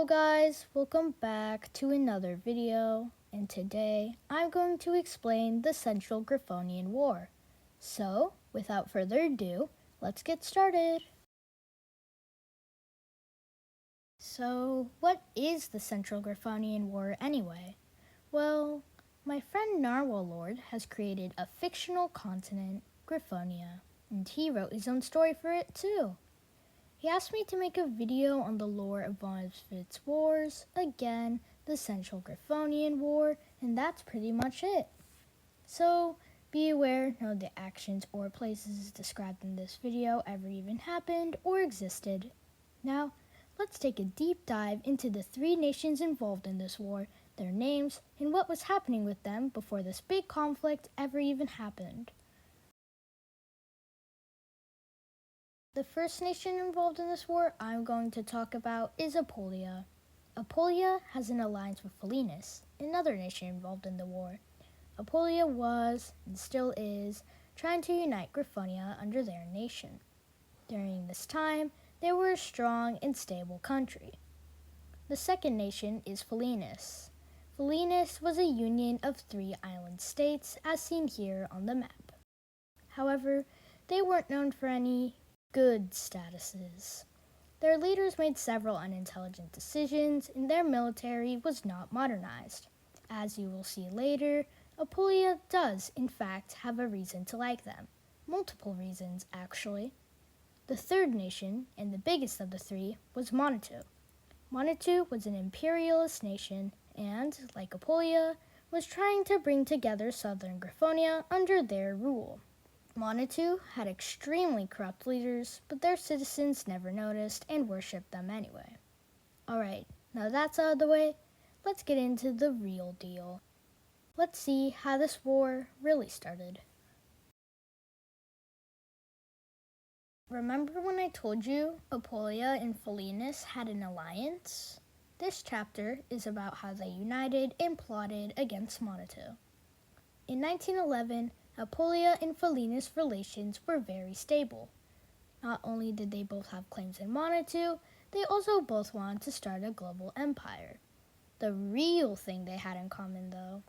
Hello guys, welcome back to another video, and today I'm going to explain the Central Grifonian War. So, without further ado, let's get started. So, what is the Central Grifonian War anyway? Well, my friend Narwhal Lord has created a fictional continent, Grifonia, and he wrote his own story for it too. He asked me to make a video on the lore of one of its wars, again, the Central Grifonian War, and that's pretty much it. So, be aware none of the actions or places described in this video ever even happened or existed. Now, let's take a deep dive into the three nations involved in this war, their names, and what was happening with them before this big conflict ever even happened. The first nation involved in this war I'm going to talk about is Apulia. Apulia has an alliance with Felinus, another nation involved in the war. Apulia was, and still is, trying to unite Grifonia under their nation. During this time, they were a strong and stable country. The second nation is Felinus. Felinus was a union of 3 island states, as seen here on the map. However, they weren't known for any good statuses. Their leaders made several unintelligent decisions, and their military was not modernized. As you will see later, Apulia does, in fact, have a reason to like them. Multiple reasons, actually. The third nation, and the biggest of the three, was Monitu. Monitu was an imperialist nation, and, like Apulia, was trying to bring together southern Grifonia under their rule. Monitu had extremely corrupt leaders, but their citizens never noticed and worshipped them anyway. Alright, now that's out of the way, let's get into the real deal. Let's see how this war really started. Remember when I told you Apulia and Felinus had an alliance? This chapter is about how they united and plotted against Monitu. In 1911, Apulia and Felinus' relations were very stable. Not only did they both have claims in Monitu, they also both wanted to start a global empire. The real thing they had in common, though,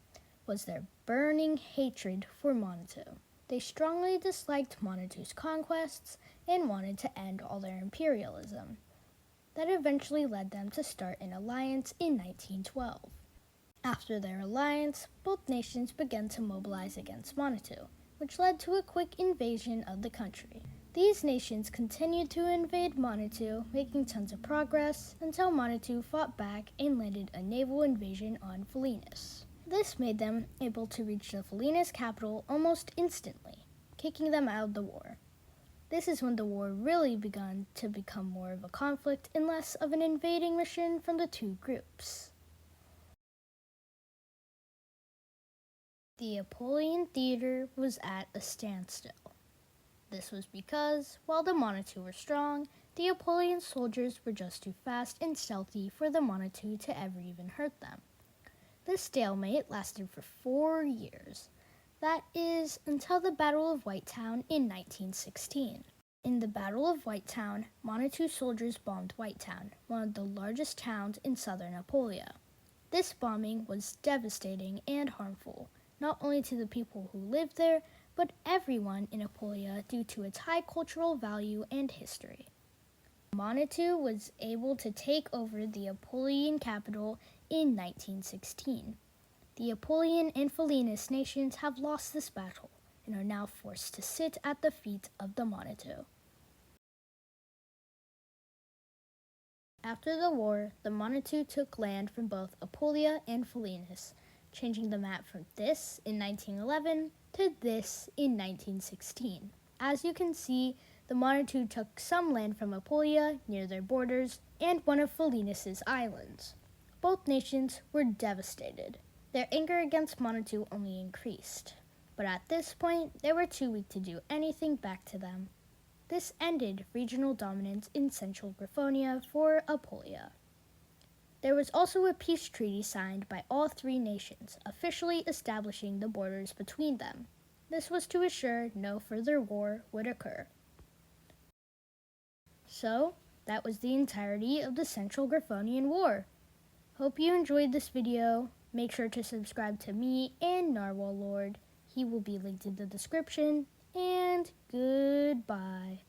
was their burning hatred for Monitu. They strongly disliked Monitu's conquests and wanted to end all their imperialism. That eventually led them to start an alliance in 1912. After their alliance, both nations began to mobilize against Monitu, which led to a quick invasion of the country. These nations continued to invade Monitu, making tons of progress, until Monitu fought back and landed a naval invasion on Felinus. This made them able to reach the Felinus capital almost instantly, kicking them out of the war. This is when the war really began to become more of a conflict and less of an invading mission from the two groups. The Apulian theater was at a standstill. This was because, while the Monitu were strong, the Apulian soldiers were just too fast and stealthy for the Monitu to ever even hurt them. This stalemate lasted for 4 years. That is, until the Battle of Whitetown in 1916. In the Battle of Whitetown, Monitu soldiers bombed Whitetown, one of the largest towns in southern Apulia. This bombing was devastating and harmful, not only to the people who lived there, but everyone in Apulia due to its high cultural value and history. Monitu was able to take over the Apulian capital in 1916. The Apulian and Felinus nations have lost this battle and are now forced to sit at the feet of the Monitu. After the war, the Monitu took land from both Apulia and Felinus, changing the map from this in 1911 to this in 1916. As you can see, the Monitu took some land from Apulia near their borders and one of Felinus' islands. Both nations were devastated. Their anger against Monitu only increased, but at this point, they were too weak to do anything back to them. This ended regional dominance in Central Grifonia for Apulia. There was also a peace treaty signed by all 3 nations, officially establishing the borders between them. This was to assure no further war would occur. So, That was the entirety of the Central Grifonian War. Hope you enjoyed this video. Make sure to subscribe to me and Narwhal Lord. He will be linked in the description. And goodbye.